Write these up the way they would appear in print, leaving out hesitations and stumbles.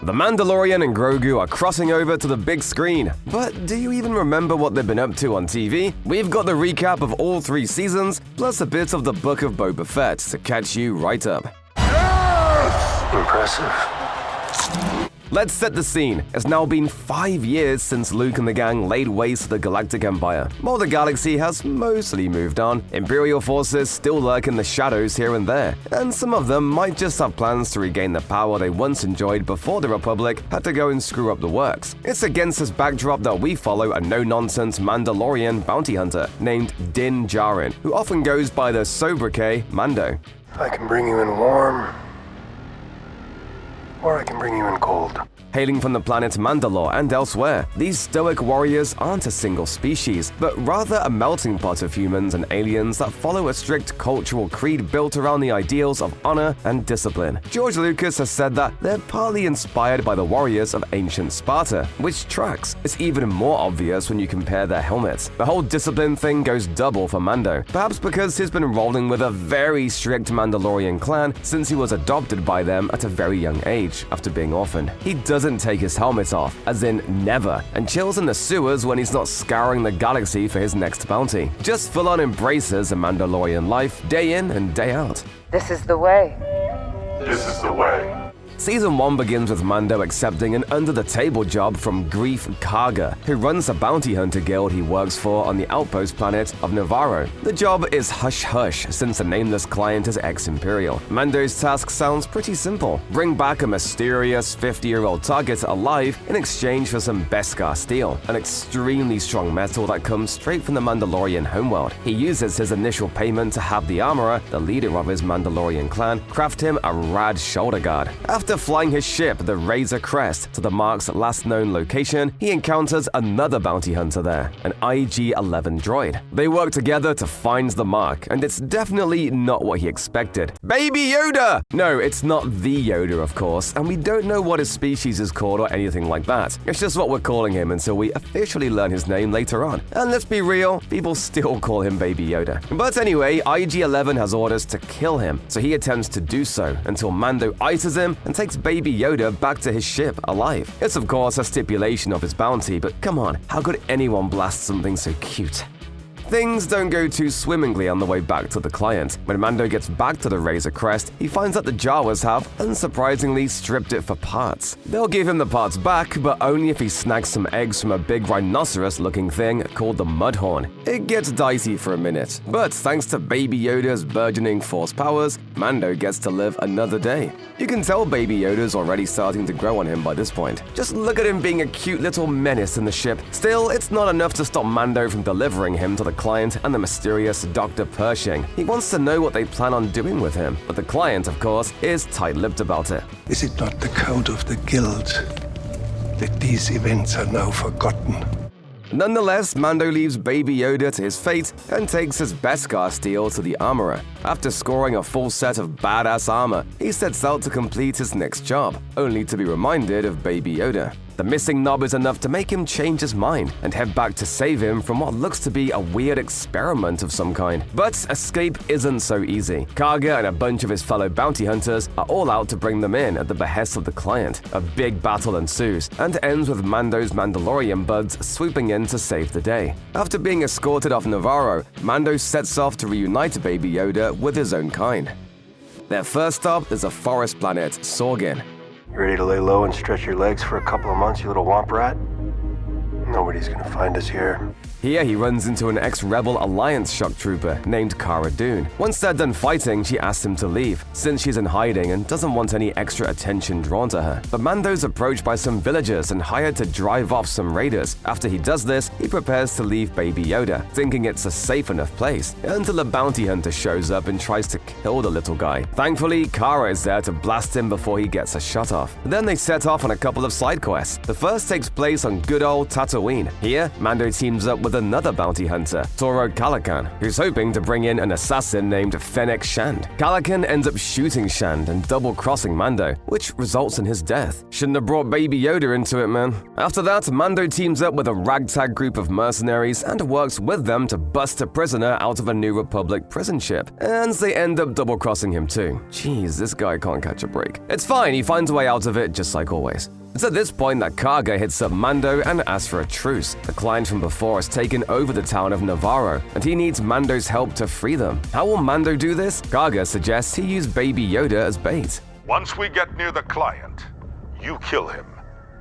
The Mandalorian and Grogu are crossing over to the big screen, but do you even remember what they've been up to on TV? We've got the recap of all 3 seasons, plus a bit of the Book of Boba Fett to catch you right up. Impressive. Let's set the scene. It's now been 5 years since Luke and the gang laid waste to the Galactic Empire. While the galaxy has mostly moved on, Imperial forces still lurk in the shadows here and there, and some of them might just have plans to regain the power they once enjoyed before the Republic had to go and screw up the works. It's against this backdrop that we follow a no-nonsense Mandalorian bounty hunter named Din Djarin, who often goes by the sobriquet Mando. I can bring you in warm, or I can bring you in cold. Hailing from the planet Mandalore and elsewhere, these stoic warriors aren't a single species, but rather a melting pot of humans and aliens that follow a strict cultural creed built around the ideals of honor and discipline. George Lucas has said that they're partly inspired by the warriors of ancient Sparta, which tracks. It's even more obvious when you compare their helmets. The whole discipline thing goes double for Mando, perhaps because he's been rolling with a very strict Mandalorian clan since he was adopted by them at a very young age, after being orphaned. He doesn't take his helmet off, as in never, and chills in the sewers when he's not scouring the galaxy for his next bounty. Just full-on embraces a Mandalorian life day in and day out. This is the way. This is the way. Season 1 begins with Mando accepting an under-the-table job from Grief Karga, who runs a bounty hunter guild he works for on the outpost planet of Navarro. The job is hush-hush, since the nameless client is ex-Imperial. Mando's task sounds pretty simple. Bring back a mysterious 50-year-old target alive in exchange for some Beskar steel, an extremely strong metal that comes straight from the Mandalorian homeworld. He uses his initial payment to have the armorer, the leader of his Mandalorian clan, craft him a rad shoulder guard. After flying his ship, the Razor Crest, to the Mark's last known location, he encounters another bounty hunter there, an IG-11 droid. They work together to find the Mark, and it's definitely not what he expected. Baby Yoda! No, it's not the Yoda, of course, and we don't know what his species is called or anything like that. It's just what we're calling him until we officially learn his name later on. And let's be real, people still call him Baby Yoda. But anyway, IG-11 has orders to kill him, so he attempts to do so until Mando ices him and takes Baby Yoda back to his ship alive. It's of course a stipulation of his bounty, but come on, how could anyone blast something so cute? Things don't go too swimmingly on the way back to the client. When Mando gets back to the Razor Crest, he finds that the Jawas have, unsurprisingly, stripped it for parts. They'll give him the parts back, but only if he snags some eggs from a big rhinoceros-looking thing called the Mudhorn. It gets dicey for a minute, but thanks to Baby Yoda's burgeoning force powers, Mando gets to live another day. You can tell Baby Yoda's already starting to grow on him by this point. Just look at him being a cute little menace in the ship. Still, it's not enough to stop Mando from delivering him to the client and the mysterious Dr. Pershing. He wants to know what they plan on doing with him, but the client, of course, is tight-lipped about it. Is it not the code of the guild that these events are now forgotten? Nonetheless, Mando leaves Baby Yoda to his fate and takes his Beskar steel to the armorer. After scoring a full set of badass armor, he sets out to complete his next job, only to be reminded of Baby Yoda. The missing knob is enough to make him change his mind and head back to save him from what looks to be a weird experiment of some kind. But escape isn't so easy. Karga and a bunch of his fellow bounty hunters are all out to bring them in at the behest of the client. A big battle ensues and ends with Mando's Mandalorian buds swooping in to save the day. After being escorted off Navarro, Mando sets off to reunite Baby Yoda with his own kind. Their first stop is a forest planet, Sorgin. You ready to lay low and stretch your legs for a couple of months, you little womp rat? Nobody's gonna find us here. Here he runs into an ex-Rebel Alliance shock trooper named Cara Dune. Once they're done fighting, she asks him to leave, since she's in hiding and doesn't want any extra attention drawn to her. But Mando's approached by some villagers and hired to drive off some raiders. After he does this, he prepares to leave Baby Yoda, thinking it's a safe enough place, until a bounty hunter shows up and tries to kill the little guy. Thankfully, Cara is there to blast him before he gets a shot off. Then they set off on a couple of side quests. The first takes place on good old Tatooine. Here, Mando teams up with with another bounty hunter, Toro Calican, who's hoping to bring in an assassin named Fennec Shand. Calican ends up shooting Shand and double-crossing Mando, which results in his death. Shouldn't have brought Baby Yoda into it, man. After that, Mando teams up with a ragtag group of mercenaries and works with them to bust a prisoner out of a New Republic prison ship. And they end up double-crossing him too. Jeez, this guy can't catch a break. It's fine, he finds a way out of it just like always. It's at this point that Karga hits up Mando and asks for a truce. The client from before has taken over the town of Navarro, and he needs Mando's help to free them. How will Mando do this? Karga suggests he use Baby Yoda as bait. Once we get near the client, you kill him,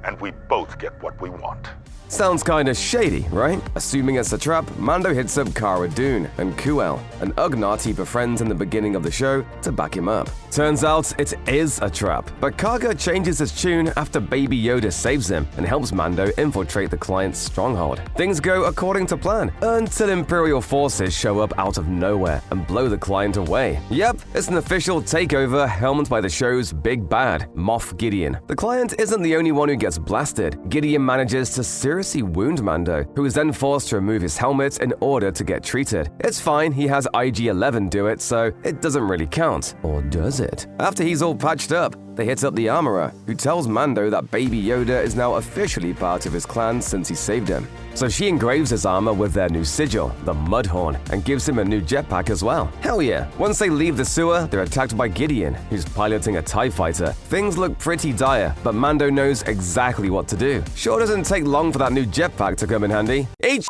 and we both get what we want. Sounds kinda shady, right? Assuming it's a trap, Mando hits up Cara Dune and Kuel, an Ugnaught he befriends in the beginning of the show, to back him up. Turns out it is a trap, but Karga changes his tune after Baby Yoda saves him and helps Mando infiltrate the client's stronghold. Things go according to plan, until Imperial forces show up out of nowhere and blow the client away. Yep, it's an official takeover helmed by the show's big bad, Moff Gideon. The client isn't the only one who gets blasted. Gideon manages to seriously wound Mando, who is then forced to remove his helmet in order to get treated. It's fine, he has IG-11 do it, so it doesn't really count. Or does it? After he's all patched up, they hit up the armorer, who tells Mando that Baby Yoda is now officially part of his clan since he saved him. So she engraves his armor with their new sigil, the Mudhorn, and gives him a new jetpack as well. Hell yeah. Once they leave the sewer, they're attacked by Gideon, who's piloting a TIE fighter. Things look pretty dire, but Mando knows exactly what to do. Sure doesn't take long for that new jetpack to come in handy. Eat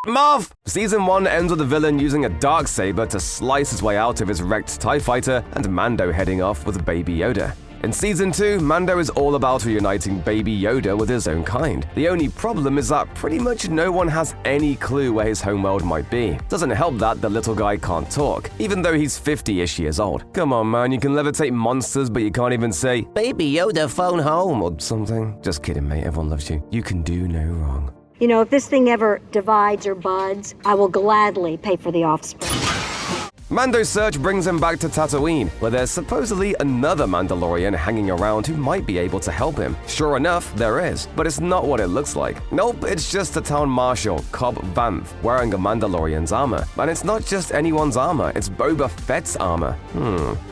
Marv! Season 1 ends with the villain using a darksaber to slice his way out of his wrecked TIE fighter, and Mando heading off with Baby Yoda. In Season 2, Mando is all about reuniting Baby Yoda with his own kind. The only problem is that pretty much no one has any clue where his homeworld might be. Doesn't help that the little guy can't talk, even though he's 50-ish years old. Come on, man, you can levitate monsters, but you can't even say, "Baby Yoda, phone home," or something. Just kidding, mate, everyone loves you. You can do no wrong. You know, if this thing ever divides or buds, I will gladly pay for the offspring. Mando's search brings him back to Tatooine, where there's supposedly another Mandalorian hanging around who might be able to help him. Sure enough, there is, but it's not what it looks like. Nope, it's just a town marshal, Cobb Vanth, wearing a Mandalorian's armor. And it's not just anyone's armor, it's Boba Fett's armor.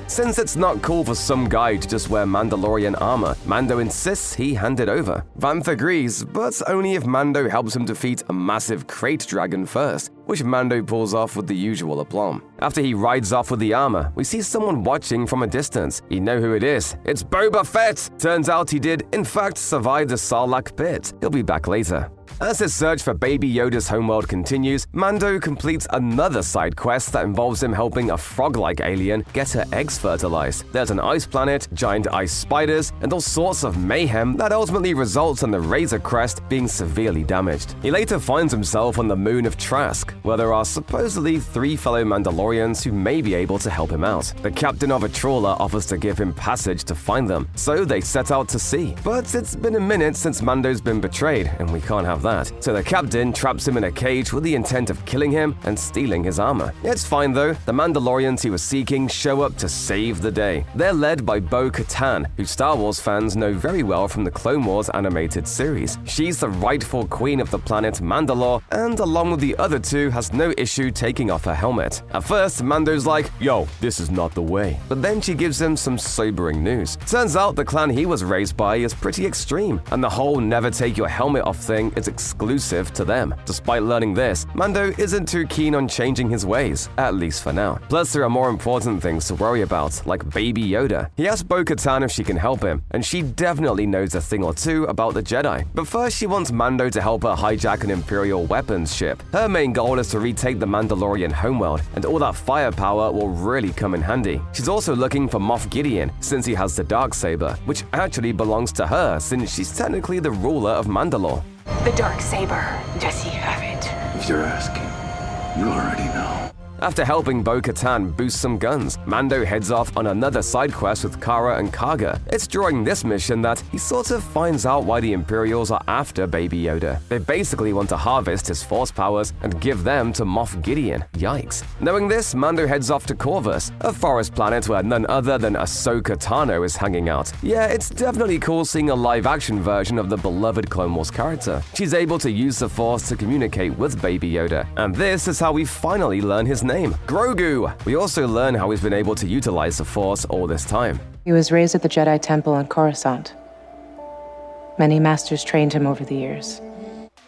Since it's not cool for some guy to just wear Mandalorian armor, Mando insists he hand it over. Vanth agrees, but only if Mando helps him defeat a massive crate dragon first, which Mando pulls off with the usual aplomb. After he rides off with the armor, we see someone watching from a distance. You know who it is. It's Boba Fett! Turns out he did, in fact, survive the Sarlacc pit. He'll be back later. As his search for Baby Yoda's homeworld continues, Mando completes another side quest that involves him helping a frog-like alien get her eggs fertilized. There's an ice planet, giant ice spiders, and all sorts of mayhem that ultimately results in the Razor Crest being severely damaged. He later finds himself on the moon of Trask, where there are supposedly 3 fellow Mandalorians who may be able to help him out. The captain of a trawler offers to give him passage to find them, so they set out to sea. But it's been a minute since Mando's been betrayed, and we can't have that. So the captain traps him in a cage with the intent of killing him and stealing his armor. It's fine though, the Mandalorians he was seeking show up to save the day. They're led by Bo-Katan, who Star Wars fans know very well from the Clone Wars animated series. She's the rightful queen of the planet Mandalore, and along with the other 2 has no issue taking off her helmet. At first, Mando's like, "Yo, this is not the way." But then she gives him some sobering news. Turns out the clan he was raised by is pretty extreme, and the whole never take your helmet off thing is exclusive to them. Despite learning this, Mando isn't too keen on changing his ways, at least for now. Plus, there are more important things to worry about, like Baby Yoda. He asks Bo-Katan if she can help him, and she definitely knows a thing or two about the Jedi. But first, she wants Mando to help her hijack an Imperial weapons ship. Her main goal is to retake the Mandalorian homeworld, and all that firepower will really come in handy. She's also looking for Moff Gideon, since he has the Darksaber, which actually belongs to her, since she's technically the ruler of Mandalore. The dark saber. Does he have it? If you're asking, you already know. After helping Bo-Katan boost some guns, Mando heads off on another side quest with Cara and Karga. It's during this mission that he sort of finds out why the Imperials are after Baby Yoda. They basically want to harvest his force powers and give them to Moff Gideon. Yikes. Knowing this, Mando heads off to Corvus, a forest planet where none other than Ahsoka Tano is hanging out. Yeah, it's definitely cool seeing a live-action version of the beloved Clone Wars character. She's able to use the Force to communicate with Baby Yoda. And this is how we finally learn his name, Grogu. We also learn how he's been able to utilize the Force all this time. He was raised at the Jedi Temple on Coruscant. Many masters trained him over the years.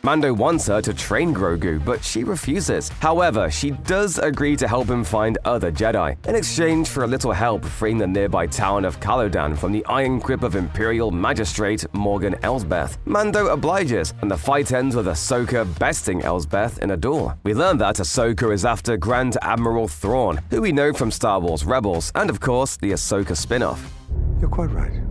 Mando wants her to train Grogu, but she refuses. However, she does agree to help him find other Jedi, in exchange for a little help freeing the nearby town of Calodan from the iron grip of Imperial Magistrate Morgan Elsbeth. Mando obliges, and the fight ends with Ahsoka besting Elsbeth in a duel. We learn that Ahsoka is after Grand Admiral Thrawn, who we know from Star Wars Rebels, and of course, the Ahsoka spin-off. You're quite right.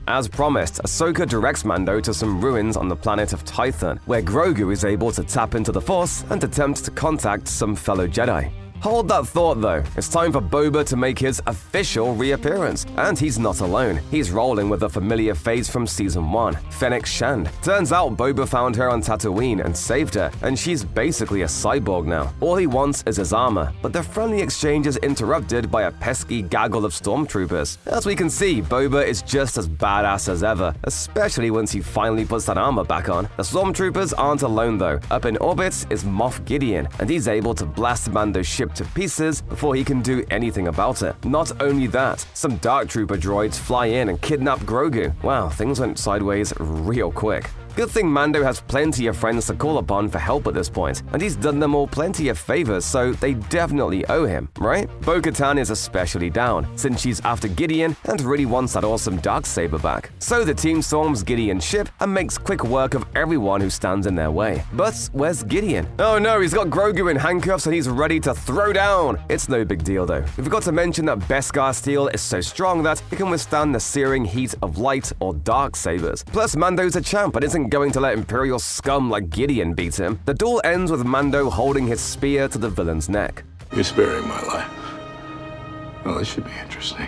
As promised, Ahsoka directs Mando to some ruins on the planet of Tython, where Grogu is able to tap into the Force and attempt to contact some fellow Jedi. Hold that thought though, it's time for Boba to make his official reappearance. And he's not alone. He's rolling with a familiar face from Season 1, Fennec Shand. Turns out Boba found her on Tatooine and saved her, and she's basically a cyborg now. All he wants is his armor, but the friendly exchange is interrupted by a pesky gaggle of stormtroopers. As we can see, Boba is just as badass as ever, especially once he finally puts that armor back on. The stormtroopers aren't alone though. Up in orbit is Moff Gideon, and he's able to blast Mando's ship to pieces before he can do anything about it. Not only that, some Dark Trooper droids fly in and kidnap Grogu. Wow, things went sideways real quick. Good thing Mando has plenty of friends to call upon for help at this point, and he's done them all plenty of favors, so they definitely owe him, right? Bo-Katan is especially down, since she's after Gideon and really wants that awesome darksaber back. So the team storms Gideon's ship and makes quick work of everyone who stands in their way. But where's Gideon? Oh no, he's got Grogu in handcuffs and he's ready to throw down! It's no big deal though. We forgot to mention that Beskar steel is so strong that it can withstand the searing heat of light or dark sabers. Plus, Mando's a champ and isn't going to let Imperial scum like Gideon beat him. The duel ends with Mando holding his spear to the villain's neck. You're sparing my life. Well, this should be interesting.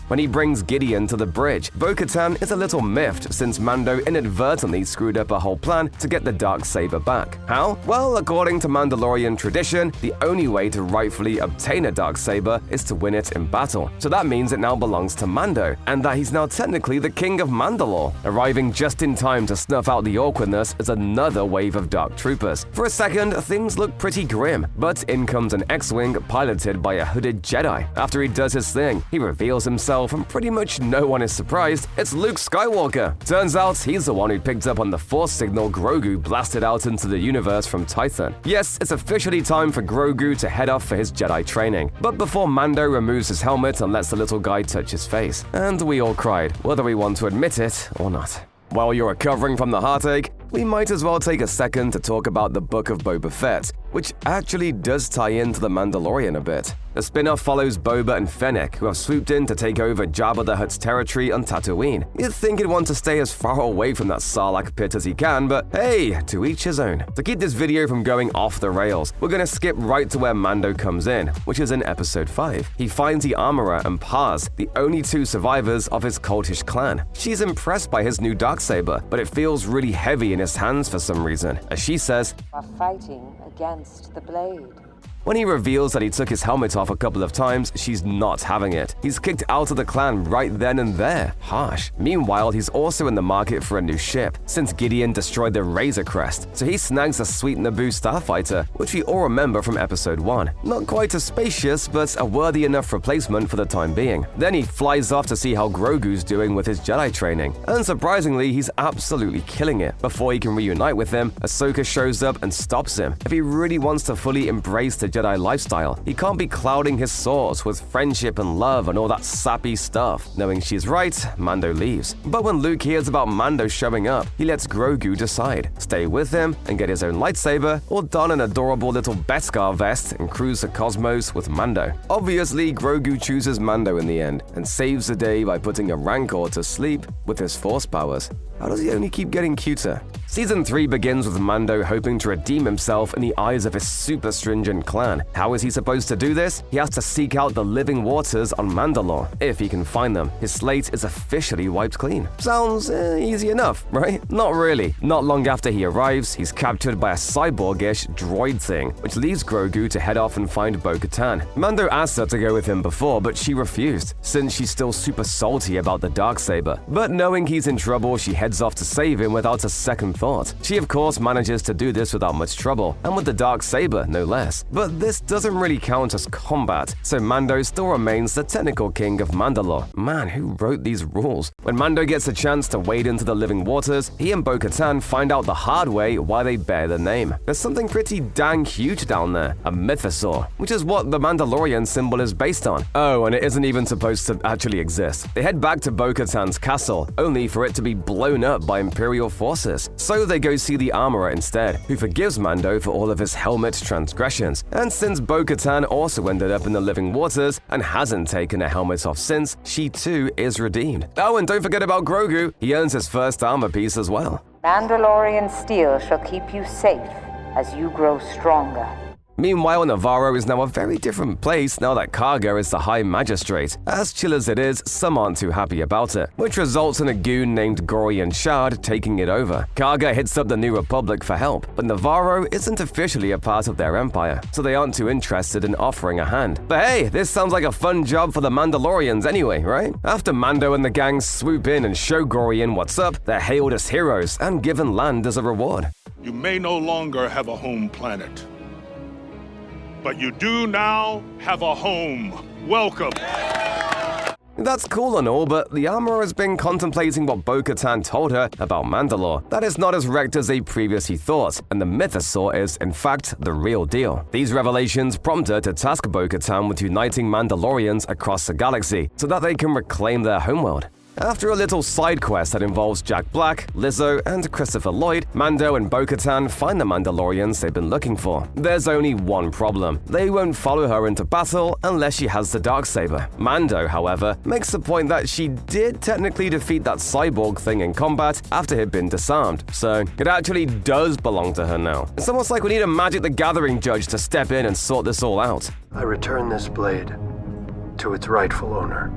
When he brings Gideon to the bridge, Bo-Katan is a little miffed since Mando inadvertently screwed up a whole plan to get the darksaber back. How? Well, according to Mandalorian tradition, the only way to rightfully obtain a darksaber is to win it in battle. So that means it now belongs to Mando, and that he's now technically the king of Mandalore. Arriving just in time to snuff out the awkwardness is another wave of dark troopers. For a second, things look pretty grim, but in comes an X-Wing piloted by a hooded Jedi. After he does his thing, he reveals himself and pretty much no one is surprised. It's Luke Skywalker. Turns out he's the one who picked up on the Force signal Grogu blasted out into the universe from Tython. Yes, it's officially time for Grogu to head off for his Jedi training. But before Mando removes his helmet and lets the little guy touch his face. And we all cried, whether we want to admit it or not. While you're recovering from the heartache, we might as well take a second to talk about the Book of Boba Fett, which actually does tie into the Mandalorian a bit. The spin-off follows Boba and Fennec, who have swooped in to take over Jabba the Hutt's territory on Tatooine. You'd think he'd want to stay as far away from that Sarlacc pit as he can, but hey, to each his own. To keep this video from going off the rails, we're gonna skip right to where Mando comes in, which is in Episode 5. He finds the armorer and Paz, the only two survivors of his cultish clan. She's impressed by his new darksaber, but it feels really heavy in his hands for some reason. As she says, "Are fighting against the blade." When he reveals that he took his helmet off a couple of times, she's not having it. He's kicked out of the clan right then and there. Harsh. Meanwhile, he's also in the market for a new ship, since Gideon destroyed the Razor Crest, so he snags a sweet Naboo starfighter, which we all remember from Episode 1. Not quite as spacious, but a worthy enough replacement for the time being. Then he flies off to see how Grogu's doing with his Jedi training. Unsurprisingly, he's absolutely killing it. Before he can reunite with him, Ahsoka shows up and stops him. If he really wants to fully embrace the Jedi lifestyle, he can't be clouding his source with friendship and love and all that sappy stuff. Knowing she's right, Mando leaves. But when Luke hears about Mando showing up, he lets Grogu decide. Stay with him and get his own lightsaber, or don an adorable little Beskar vest and cruise the cosmos with Mando. Obviously, Grogu chooses Mando in the end, and saves the day by putting a Rancor to sleep with his Force powers. How does he only keep getting cuter? Season 3 begins with Mando hoping to redeem himself in the eyes of his super stringent clan. How is he supposed to do this? He has to seek out the living waters on Mandalore. If he can find them, his slate is officially wiped clean. Sounds easy enough, right? Not really. Not long after he arrives, he's captured by a cyborgish droid thing, which leaves Grogu to head off and find Bo-Katan. Mando asked her to go with him before, but she refused, since she's still super salty about the Darksaber. But knowing he's in trouble, she heads off to save him without a second thought. She of course manages to do this without much trouble, and with the Darksaber no less. But this doesn't really count as combat, so Mando still remains the technical king of Mandalore. Man, who wrote these rules? When Mando gets a chance to wade into the living waters, he and Bo-Katan find out the hard way why they bear the name. There's something pretty dang huge down there, a mythosaur, which is what the Mandalorian symbol is based on. Oh, and it isn't even supposed to actually exist. They head back to Bo-Katan's castle, only for it to be blown up by Imperial forces. So they go see the armorer instead, who forgives Mando for all of his helmet transgressions. And since Bo-Katan also ended up in the living waters and hasn't taken a helmet off since, she too is redeemed. Oh, and don't forget about Grogu. He earns his first armor piece as well. Mandalorian steel shall keep you safe as you grow stronger. Meanwhile, Navarro is now a very different place now that Karga is the High Magistrate. As chill as it is, some aren't too happy about it, which results in a goon named Gorian Shard taking it over. Karga hits up the New Republic for help, but Navarro isn't officially a part of their empire, so they aren't too interested in offering a hand. But hey, this sounds like a fun job for the Mandalorians anyway, right? After Mando and the gang swoop in and show Gorian what's up, they're hailed as heroes and given land as a reward. You may no longer have a home planet, but you do now have a home. Welcome. That's cool and all, but the armorer has been contemplating what Bo-Katan told her about Mandalore. That is not as wrecked as they previously thought, and the mythosaur is, in fact, the real deal. These revelations prompt her to task Bo-Katan with uniting Mandalorians across the galaxy so that they can reclaim their homeworld. After a little side quest that involves Jack Black, Lizzo, and Christopher Lloyd, Mando and Bo-Katan find the Mandalorians they've been looking for. There's only one problem. They won't follow her into battle unless she has the Darksaber. Mando, however, makes the point that she did technically defeat that cyborg thing in combat after he'd been disarmed, so it actually does belong to her now. It's almost like we need a Magic the Gathering judge to step in and sort this all out. I return this blade to its rightful owner.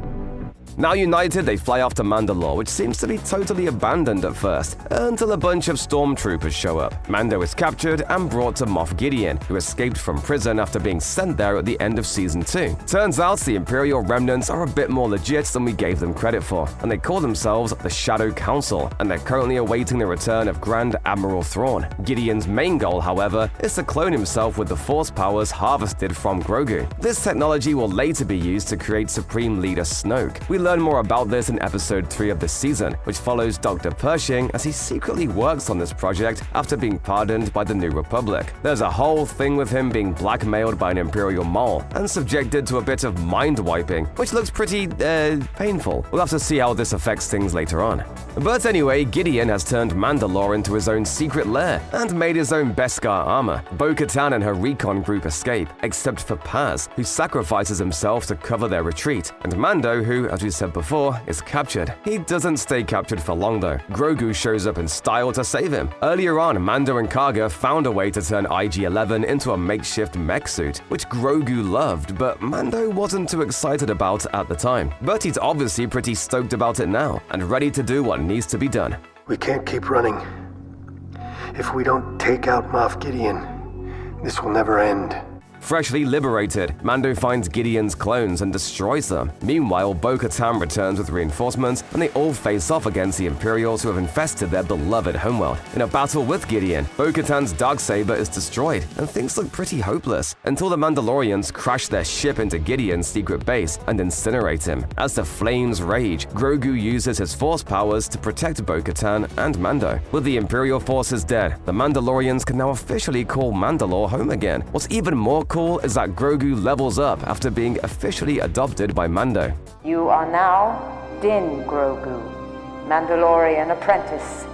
Now united, they fly off to Mandalore, which seems to be totally abandoned at first, until a bunch of stormtroopers show up. Mando is captured and brought to Moff Gideon, who escaped from prison after being sent there at the end of Season 2. Turns out the Imperial remnants are a bit more legit than we gave them credit for, and they call themselves the Shadow Council, and they're currently awaiting the return of Grand Admiral Thrawn. Gideon's main goal, however, is to clone himself with the Force powers harvested from Grogu. This technology will later be used to create Supreme Leader Snoke. We learn more about this in episode 3 of this season, which follows Dr. Pershing as he secretly works on this project after being pardoned by the New Republic. There's a whole thing with him being blackmailed by an Imperial mole and subjected to a bit of mind wiping, which looks pretty, painful. We'll have to see how this affects things later on. But anyway, Gideon has turned Mandalore into his own secret lair and made his own Beskar armor. Bo-Katan and her recon group escape, except for Paz, who sacrifices himself to cover their retreat, and Mando, who, as we said before, is captured. He doesn't stay captured for long though. Grogu shows up in style to save him. Earlier on, Mando and Karga found a way to turn IG-11 into a makeshift mech suit, which Grogu loved, but Mando wasn't too excited about at the time. But he's obviously pretty stoked about it now, and ready to do what needs to be done. We can't keep running. If we don't take out Moff Gideon, this will never end. Freshly liberated, Mando finds Gideon's clones and destroys them. Meanwhile, Bo-Katan returns with reinforcements, and they all face off against the Imperials who have infested their beloved homeworld. In a battle with Gideon, Bo-Katan's Darksaber is destroyed, and things look pretty hopeless, until the Mandalorians crash their ship into Gideon's secret base and incinerate him. As the flames rage, Grogu uses his Force powers to protect Bo-Katan and Mando. With the Imperial forces dead, the Mandalorians can now officially call Mandalore home again. What's even more cool is that Grogu levels up after being officially adopted by Mando. You are now Din Grogu, Mandalorian apprentice.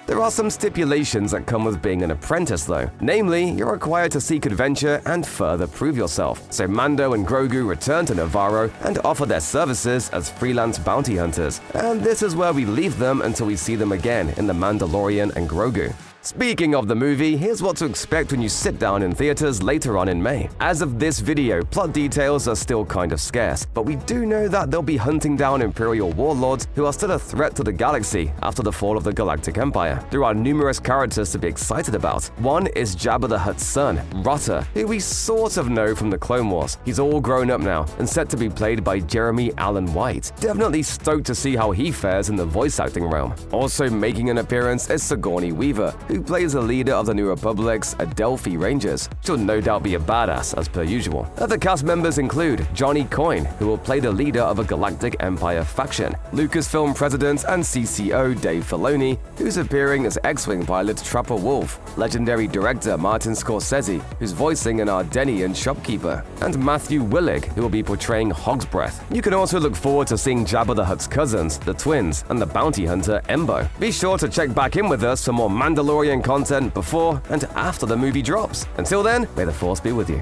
There are some stipulations that come with being an apprentice though. Namely, you're required to seek adventure and further prove yourself. So Mando and Grogu return to Navarro and offer their services as freelance bounty hunters. And this is where we leave them until we see them again in The Mandalorian and Grogu. Speaking of the movie, here's what to expect when you sit down in theaters later on in May. As of this video, plot details are still kind of scarce, but we do know that they'll be hunting down Imperial warlords who are still a threat to the galaxy after the fall of the Galactic Empire. There are numerous characters to be excited about. One is Jabba the Hutt's son, Rotter, who we sort of know from the Clone Wars. He's all grown up now and set to be played by Jeremy Allen White. Definitely stoked to see how he fares in the voice acting realm. Also making an appearance is Sigourney Weaver, who plays the leader of the New Republic's Adelphi Rangers. She'll no doubt be a badass as per usual. Other cast members include Johnny Coyne, who will play the leader of a Galactic Empire faction, Lucasfilm president and CCO Dave Filoni, who's appearing as X-Wing pilot Trapper Wolf, legendary director Martin Scorsese, who's voicing an Ardenian shopkeeper, and Matthew Willig, who will be portraying Hogsbreath. You can also look forward to seeing Jabba the Hutt's cousins, the twins, and the bounty hunter Embo. Be sure to check back in with us for more Mandalorian content before and after the movie drops. Until then, may the Force be with you.